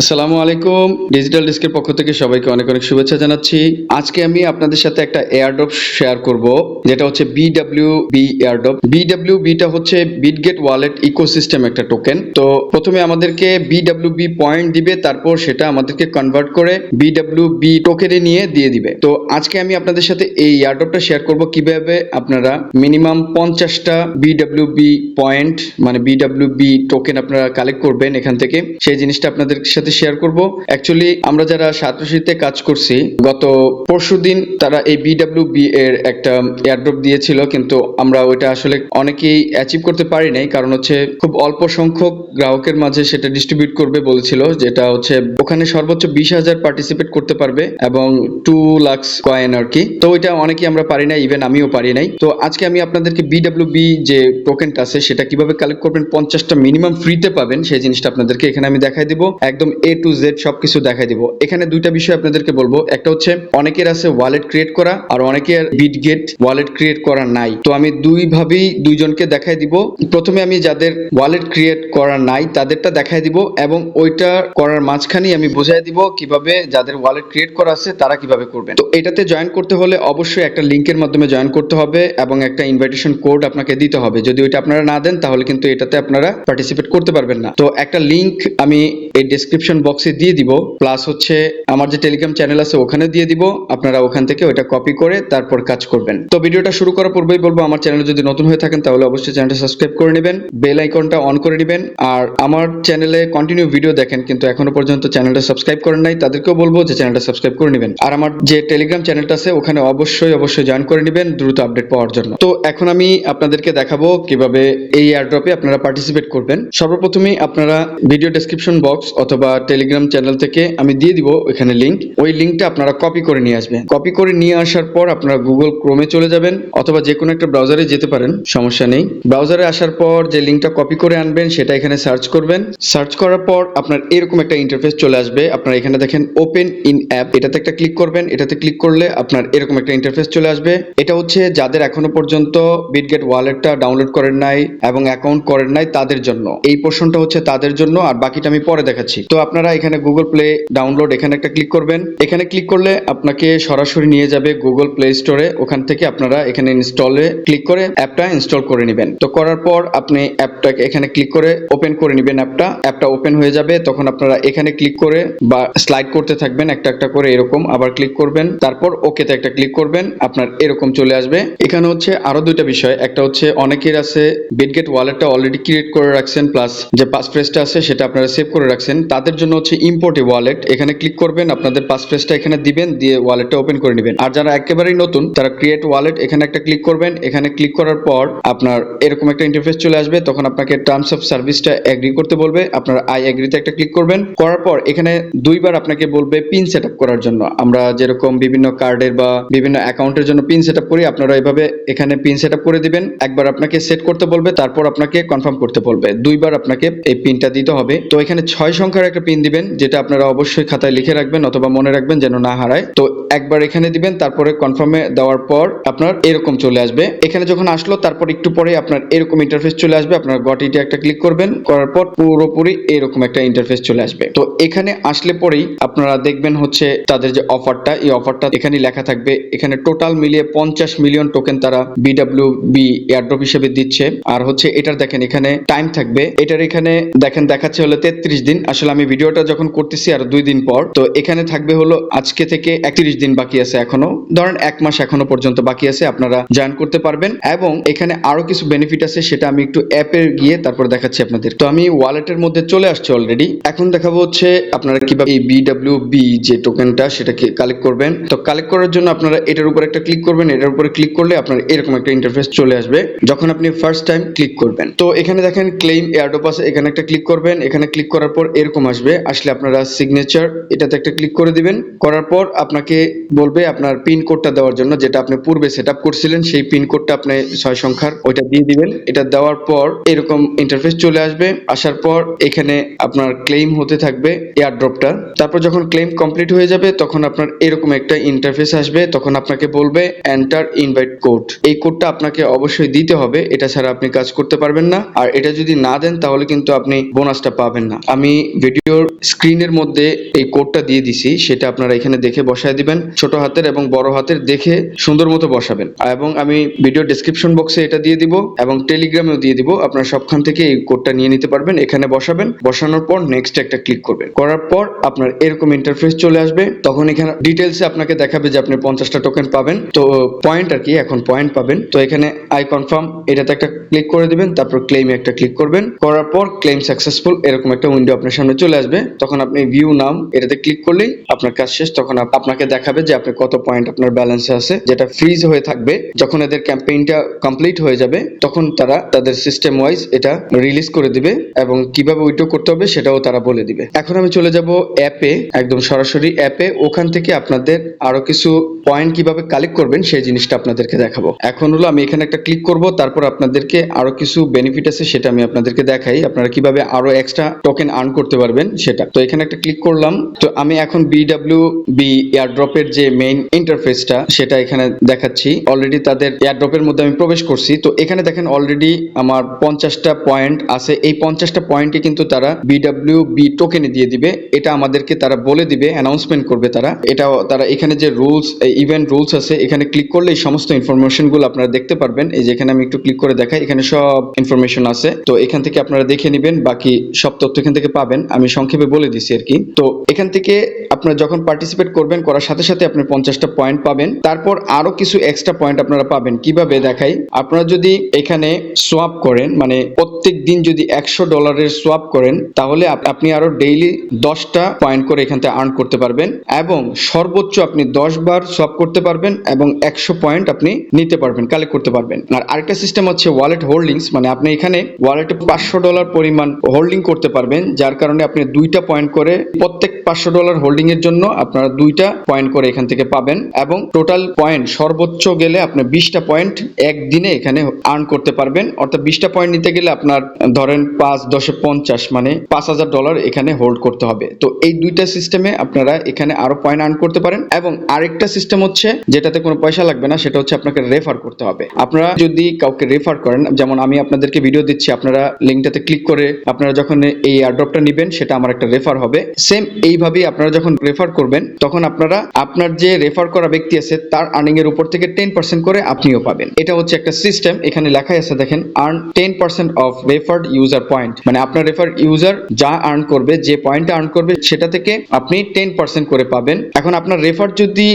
আসসালামু আলাইকুম। ডিজিটাল ডেস্কের পক্ষ থেকে সবাইকে অনেক অনেক শুভেচ্ছা জানাচ্ছি। আজকে আমি আপনাদের সাথে একটা এয়ারড্রপ শেয়ার করব, যেটা হচ্ছে BWB এয়ারড্রপ। BWB টা হচ্ছে বিটগেট ওয়ালেট ইকোসিস্টেম একটা টোকেন। তো প্রথমে আমাদেরকে BWB পয়েন্ট দিবে, তারপর সেটা আমাদেরকে কনভার্ট করে BWB টোকেনে নিয়ে দিয়ে দিবে। তো আজকে আমি আপনাদের সাথে এই এয়ারড্রপটা শেয়ার করব কিভাবে আপনারা মিনিমাম 50টা BWB পয়েন্ট মানে BWB টোকেন আপনারা কালেক্ট করবেন এখান থেকে, সেই জিনিসটা আপনাদের সাথে শেয়ার করব। অ্যাকচুয়ালি আমরা যারা ছাত্রশিতে কাজ করছি, গত পরশুদিন তারা এই BWB এর একটা এয়ারড্রপ দিয়েছিল, কিন্তু আমরা ওইটা আসলে অনেকেই অ্যাচিভ করতে পারি নাই, কারণ হচ্ছে খুব অল্প সংখ্যক গ্রাহকের মাঝে সেটা ডিস্ট্রিবিউট করবে বলেছিল, যেটা হচ্ছে ওখানে সর্বোচ্চ 20,000 পার্টিসিপেট করতে পারবে এবং 2 লাখ কয়েন আর কি। তো ওইটা অনেকেই আমরা পারি নাই, ইভেন আমিও পারি নাই। তো আজকে আমি আপনাদেরকে BWB যে টোকেনটা আছে সেটা কিভাবে কালেক্ট করবেন, 50টা মিনিমাম ফ্রিতে পাবেন, সেই জিনিসটা আপনাদেরকে এখানে আমি দেখাই দিব। একদম A to Z সবকিছু দেখাই দিব। এখানে দুইটা বিষয় আপনাদেরকে বলবো, একটা হচ্ছে অনেকের আছে ওয়ালেট ক্রিয়েট করা, আর অনেকের বিটগেট ওয়ালেট ক্রিয়েট করা নাই। তো আমি দুইজনকে দেখাই দিব। প্রথমে আমি যাদের ওয়ালেট ক্রিয়েট করা নাই তাদেরটা দেখাই দিব, এবং ওইটা করার মাঝখানেই আমি বোঝাই দিব কিভাবে যাদের ওয়ালেট ক্রিয়েট করা আছে তারা কিভাবে করবেন। তো এটাতে জয়েন করতে হলে অবশ্যই একটা লিংকের মাধ্যমে জয়েন করতে হবে এবং একটা ইনভাইটেশন কোড আপনাকে দিতে হবে। যদি ওইটা আপনারা না দেন তাহলে কিন্তু এটাতে আপনারা পার্টিসিপেট করতে পারবেন না। তো একটা লিংক আমি এই ডেসক্রিপশন বক্সে দিয়ে দিব, প্লাস হচ্ছে আমার যে টেলিগ্রাম চ্যানেল আছে ওখানে দিয়ে দিব। আপনারা ওখান থেকে ওইটা কপি করে তারপর কাজ করবেন। তো ভিডিওটা শুরু করার পূর্বেই বলবো, আমার চ্যানেলে যদি নতুন হয়ে থাকেন তাহলে অবশ্যই চ্যানেলটা সাবস্ক্রাইব করে নেবেন, বেল আইকনটা অন করে নেবেন। আর আমার চ্যানেলে কন্টিনিউ ভিডিও দেখেন কিন্তু এখনো পর্যন্ত চ্যানেলটা সাবস্ক্রাইব করেন নাই, তাদেরকেও বলবো যে চ্যানেলটা সাবস্ক্রাইব করে নেবেন। আর আমার যে টেলিগ্রাম চ্যানেলটা আছে ওখানে অবশ্যই জয়েন করে নেবেন দ্রুত আপডেট পাওয়ার জন্য। তো এখন আমি আপনাদেরকে দেখাবো কিভাবে এই এয়ারড্রপে আপনারা পার্টিসিপেট করবেন। সর্বপ্রথমেই আপনারা ভিডিও ডেসক্রিপশন বক্স অথবা টেলিগ্রাম চ্যানেল থেকে আমি দিয়ে দিব এখানে লিংক, ওই লিংকটা আপনারা কপি করে নিয়ে আসবেন। কপি করে নিয়ে আসার পর আপনারা গুগল ক্রোমে চলে যাবেন অথবা যে কোনো একটা ব্রাউজারে যেতে পারেন, সমস্যা নেই। ব্রাউজারে আসার পর যে লিংকটা কপি করে আনবেন সেটা এখানে সার্চ করবেন। সার্চ করার পর আপনার এরকম একটা ইন্টারফেস চলে আসবে। আপনারা এখানে দেখেন ওপেন ইন অ্যাপ, এটাতে একটা ক্লিক করবেন। এটাতে ক্লিক করলে আপনার এরকম একটা ইন্টারফেস চলে আসবে। এটা হচ্ছে যাদের এখনো পর্যন্ত বিটগেট ওয়ালেটটা ডাউনলোড করেন নাই এবং অ্যাকাউন্ট করেন নাই তাদের জন্য এই পোর্শনটা হচ্ছে তাদের জন্য, আর বাকিটা আমি পরে দেখাচ্ছি। তো আপনারা এখানে গুগল প্লে ডাউনলোড এখানে একটা ক্লিক করবেন। এখানে ক্লিক করলে আপনাকে সরাসরি নিয়ে যাবে গুগল প্লে স্টোরে। ওখান থেকে আপনারা এখানে ইনস্টলে ক্লিক করে অ্যাপটা ইনস্টল করে নেবেন। তো করার পর আপনি অ্যাপটাকে এখানে ক্লিক করে ওপেন করে নেবেন। অ্যাপটা ওপেন হয়ে যাবে, তখন আপনারা এখানে ক্লিক করে বা স্লাইড করতে থাকবেন একটা একটা করে, এরকম আবার ক্লিক করবেন, তারপর ওকেতে একটা ক্লিক করবেন, আপনার এরকম চলে আসবে। এখানে হচ্ছে আরো দুইটা বিষয়, একটা হচ্ছে অনেকের আছে বিটগেট ওয়ালেটটা অলরেডি ক্রিয়েট করে রাখছেন, প্লাস যে পাসফ্রেজটা আছে সেটা আপনারা সেভ করে রাখছেন, তাদের জন্য হচ্ছে ইম্পোর্ট এ ওয়ালেট। এখানে ক্লিক করবেন, আপনাদের পাসফ্রেজটা এখানে দিবেন, দিয়ে ওয়ালেটটা ওপেন করে নেবেন। আর যারা একেবারেই নতুন তারা ক্রিয়েট ওয়ালেট এখানে একটা ক্লিক করবেন। এখানে ক্লিক করার পর আপনার এরকম একটা ইন্টারফেস চলে আসবে, তখন আপনাকে টার্মস অফ সার্ভিসটা এগ্রি করতে বলবে। আপনারা আই এগ্রিতে একটা ক্লিক করবেন। করার পর এখানে দুইবার আপনাকে বলবে পিন সেটআপ করার জন্য। আমরা যেরকম বিভিন্ন কার্ডের বা বিভিন্ন অ্যাকাউন্টের জন্য পিন সেটআপ করি, আপনারা এইভাবে এখানে পিন সেটআপ করে দিবেন। একবার আপনাকে সেট করতে বলবে, তারপর আপনাকে কনফার্ম করতে বলবে। দুইবার আপনাকে এই পিনটা দিতে হবে। তো এখানে 6 সংখ্যার একটা পিন দিবেন, যেটা আপনারা অবশ্যই খাতায় লিখে রাখবেন অথবা মনে রাখবেন যেন না হারায়। তো একবার এখানে দিবেন, তারপরে কনফার্মে দেওয়ার পর আপনার এরকম চলে আসবে। এখানে যখন আসলো তারপর একটু পরে আপনার এরকম ইন্টারফেস চলে আসবে। আপনার গট ইটে একটা ক্লিক করবেন, করার পর পুরোপুরি এরকম একটা ইন্টারফেস চলে আসবে। তো এখানে আসলে পরেই আপনারা দেখবেন হচ্ছে তাদের যে অফারটা, এই অফারটা এখানে লেখা থাকবে। এখানে টোটাল মিলিয়ে 50 মিলিয়ন টোকেন তারা BWB এয়ারড্রপ হিসেবে দিচ্ছে। আর হচ্ছে এটার দেখেন এখানে টাইম থাকবে, এটার এখানে দেখেন দেখাচ্ছে হলো 33 দিন। আসলে আমি ভিডিওটা যখন করতেছি আর 2 দিন পর, তো এখানে থাকবে হলো আজকে থেকে 31 দিন বাকি আছে, এখনো ধরেন 1 মাস এখনো পর্যন্ত বাকি আছে, আপনারা জয়েন করতে পারবেন। এবং এখানে আরো কিছু বেনিফিট আছে, সেটা আমি একটু অ্যাপে গিয়ে তারপর দেখাচ্ছি আপনাদের। তো আমি ওয়ালেটের মধ্যে চলে আসছি অলরেডি। এখন দেখাবো হচ্ছে আপনারা কিভাবে এই BWB যে টোকেনটা সেটাকে কালেক্ট করবেন। তো কালেক্ট করার জন্য আপনারা এটার উপর একটা ক্লিক করবেন। এটার উপরে ক্লিক করলে আপনার এরকম একটা ইন্টারফেস চলে আসবে যখন আপনি ফার্স্ট টাইম ক্লিক করবেন। তো এখানে দেখেন ক্লেম এয়ারড্রপ আছে, এখানে একটা ক্লিক করবেন। এখানে ক্লিক করার পর এরকম আসবে। আসলে আপনারা সিগনেচার এটাতে একটা ক্লিক করে দিবেন। করার পর আপনাকে বলবে আপনার পিন কোডটা দেওয়ার জন্য, যেটা আপনি পূর্বে সেটআপ করছিলেন সেই পিন কোডটা আপনি 6 সংখ্যার ওইটা দিয়ে দিবেন। এটা দেওয়ার পর এরকম ইন্টারফেস চলে আসবে। আসার পর এখানে আপনার ক্লেম হতে থাকবে এয়ারড্রপটা। তারপর যখন ক্লেম কমপ্লিট হয়ে যাবে তখন আপনার এরকম একটা ইন্টারফেস আসবে। তখন আপনাকে বলবে এন্টার ইনভাইট কোড। এই কোডটা আপনাকে অবশ্যই দিতে হবে, এটা ছাড়া আপনি কাজ করতে পারবেন না। আর এটা যদি না দেন তাহলে কিন্তু আপনি বোনাসটা পাবেন না। আমি ভিডিও স্ক্রিনের মধ্যে এই কোডটা দিয়ে দিছি, সেটা আপনারা এখানে দেখে বসায় দিবেন। ছোট হাতের এবং বড় হাতের দেখে সুন্দর মতো বসাবেন। এবং আমি ভিডিও ডেসক্রিপশন বক্সে এটা দিয়ে দিব এবং টেলিগ্রামেও দিয়ে দিব। আপনারা সবখান থেকে এই কোডটা নিয়ে নিতে পারবেন। এখানে বসাবেন, বসানোর পর নেক্সট একটা ক্লিক করবেন। করার পর আপনার এরকম ইন্টারফেস চলে আসবে। তখন এখানে ডিটেলসে আপনাকে দেখাবে যে আপনি 50টা টোকেন পাবেন, তো পয়েন্ট আর কি, এখন পয়েন্ট পাবেন। তো এখানে আই কনফার্ম এটাতে একটা ক্লিক করে দিবেন, তারপর ক্লেইমে একটা ক্লিক করবেন। করার পর ক্লেইম সাকসেসফুল এরকম একটা উইন্ডো আপনার সামনে চলে আসবে। তখন আপনি ভিউ নাও এটাতে ক্লিক করলেই আপনার কাজ শেষ। তখন আপনাকে দেখাবে যে আপনি কত পয়েন্ট আপনার ব্যালেন্সে আছে, যেটা ফ্রিজ হয়ে থাকবে। যখন এদের ক্যাম্পেইনটা কমপ্লিট হয়ে যাবে তখন তারা তাদের সিস্টেম ওয়াইজ এটা রিলিজ করে দিবে এবং কিভাবে উইথড্র করতে হবে সেটাও তারা বলে দিবে। এখন আমি চলে যাব অ্যাপে, একদম সরাসরি অ্যাপে। ওখান থেকে আপনাদের আরো কিছু পয়েন্ট কিভাবে কালেক্ট করবেন সেই জিনিসটা আপনাদেরকে দেখাবো। এখন হলো আমি এখানে একটা ক্লিক করব, তারপর আপনাদেরকে আরো কিছু বেনিফিট আছে সেটা আমি আপনাদেরকে দেখাই, আপনারা কিভাবে আরো এক্সট্রা টোকেন আর্ন করতে পারবেন সেটা। তো এখানে একটা ক্লিক করলাম। তো আমি এখন BWB এয়ারড্রপের যে মেইন ইন্টারফেসটা সেটা এখানে দেখাচ্ছি। অলরেডি তাদের এয়ারড্রপের মধ্যে আমি প্রবেশ করছি। তো এখানে দেখেন অলরেডি আমার 50টা পয়েন্ট আছে। এই 50টা পয়েন্টে কিন্তু তারা BWB টোকেনে দিয়ে দিবে। এটা আমাদেরকে তারা বলে দিবে, অ্যানাউন্সমেন্ট করবে তারা। এটাও তারা এখানে যে রুলস, ইভেন্ট রুলস আছে, এখানে ক্লিক করলে এই সমস্ত ইনফরমেশন গুলো আপনারা দেখতে পারবেন। এই যে এখানে আমি একটু ক্লিক করে দেখাই, এখানে সব ইনফরমেশন আছে। তো এখান থেকে আপনারা দেখে নেবেন, বাকি সব তথ্য এখান থেকে পাবেন। আমি সংক্ষেপে বলে দিছি আর কি। তো এখান থেকে আপনারা যখন পার্টিসিপেট করবেন, করার সাথে সাথে আপনি 50টা পয়েন্ট পাবেন। তারপর আরো কিছু এক্সট্রা পয়েন্ট আপনারা পাবেন। কিভাবে দেখাই, আপনারা যদি এখানে সোয়াপ করেন, মানে প্রত্যেক দিন যদি $100 সোয়াপ করেন, তাহলে আপনি আরো ডেইলি 10টা পয়েন্ট করে এখান থেকে আর্ন করতে পারবেন এবং সর্বোচ্চ আপনি 10 বার সোয়াপ করতে পারবেন এবং 100 পয়েন্ট আপনি নিতে পারবেন, কালেক্ট করতে পারবেন। আর আরেকটা সিস্টেম হচ্ছে ওয়ালেট হোল্ডিংস, মানে আপনি এখানে ওয়ালেটে $500 পরিমাণ হোল্ডিং করতে পারবেন, যার কারণে আপনি 2টা পয়েন্ট করে প্রত্যেক $500 হোল্ডিং এর জন্য আপনারা 2টা পয়েন্ট করে এখান থেকে পাবেন এবং টোটাল পয়েন্ট সর্বোচ্চ গেলে আপনি 20টা পয়েন্ট একদিনে এখানে আর্ন করতে পারবেন। অর্থাৎ 20টা পয়েন্ট নিতে গেলে আপনার ধরেন 5 10 50 মানে $5000 এখানে হোল্ড করতে হবে। তো এই দুইটা সিস্টেমে আপনারা এখানে আরো পয়েন্ট আর্ন করতে পারেন। এবং আরেকটা সিস্টেম হচ্ছে যেটাতে কোনো পয়সা লাগবে না, সেটা হচ্ছে আপনাকে রেফার করতে হবে। আপনারা যদি কাউকে রেফার করেন, যেমন আমি আপনাদেরকে ভিডিও দিচ্ছি, আপনারা লিঙ্কটাতে ক্লিক করে আপনারা যখন এই এয়ারড্রপটা নেবেন সেটা আমার একটা রেফার হবে। সেম এইভাবেই আপনারা যখন রেফার করবেন তখন আপনারা আপনার যে রেফার করা ব্যক্তি আছে তার আর্নিং এর উপর থেকে 10% করে আপনিও পাবেন। এটা হচ্ছে একটা সিস্টেম। এখানে লেখাই আছে দেখেন, earn 10% of referred user point, মানে আপনার রেফার ইউজার যা আর্ন করবে, যে পয়েন্টটা আর্ন করবে সেটা থেকে আপনি 10% করে পাবেন। এখন আপনার রেফার যদি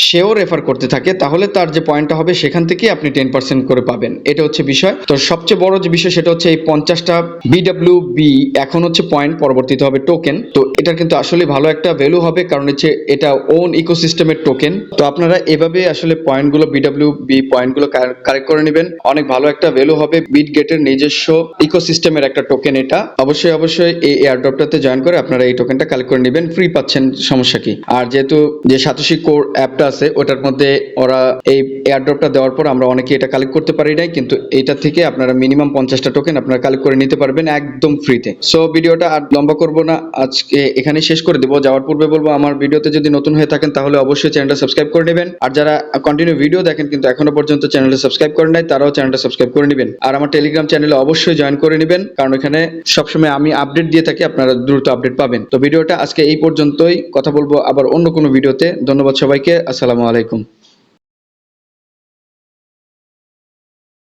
সেও রেফার করতে থাকে তাহলে তার যে পয়েন্টটা হবে সেখান থেকে আপনি 10% করে পাবেন। এটা হচ্ছে বিষয়। তো সবচেয়ে বড় যে বিষয় সেটা হচ্ছে এই 50টা BWB এখন হচ্ছে পয়েন্ট, পরবর্তীতে হবে টোকেন। তো এটার কিন্তু আসলে ভালো একটা ভ্যালু হবে, কারণ হচ্ছে এটা ওন ইকোসিস্টেমের টোকেন। তো আপনারা এভাবে আসলে পয়েন্টগুলো BWB পয়েন্টগুলো কালেক্ট করে নেবেন। অনেক ভালো একটা ভ্যালু হবে। বিটগেটের নিজস্ব ইকোসিস্টেমের একটা টোকেন এটা। অবশ্যই অবশ্যই এই এয়ারড্রপটাতে জয়েন করে আপনারা এই টোকেনটা কালেক্ট করে নেবেন। ফ্রি পাচ্ছেন, সমস্যা কি। আর যেহেতু যে সাতোশি কোর অ্যাপটা আছে ওটার মধ্যে ওরা এই এয়ারড্রপটা দেওয়ার পর আমরা অনেকে এটা কালেক্ট করতে পারি নাই, কিন্তু এটা থেকে আপনারা মিনিমাম 50টা টোকেন আপনারা কালেক্ট করে নিতে পারবেন একদম ফ্রিতে। সো ভিডিওটা আর লম্বা করব না, আজকে এখানে শেষ করে দেবো। যাওয়ার পূর্বে বলবো, আমার ভিডিওতে যদি নতুন হয়ে থাকেন তাহলে অবশ্যই চ্যানেলটা সাবস্ক্রাইব করে নেবেন। আর যারা কন্টিনিউ ভিডিও দেখেন কিন্তু এখনো পর্যন্ত চ্যানেলটা সাবস্ক্রাইব করেন নাই, তারাও চ্যানেলটা সাবস্ক্রাইব করে নেবেন। আর আমার টেলিগ্রাম চ্যানেলে অবশ্যই জয়েন করে নেবেন, কারণ এখানে সবসময় আমি আপডেট দিয়ে থাকি, আপনারা দ্রুত আপডেট পাবেন। তো ভিডিওটা আজকে এই পর্যন্তই। কথা বলবো আবার অন্য কোনো ভিডিওতে। ধন্যবাদ সবাইকে। আসসালামু আলাইকুম।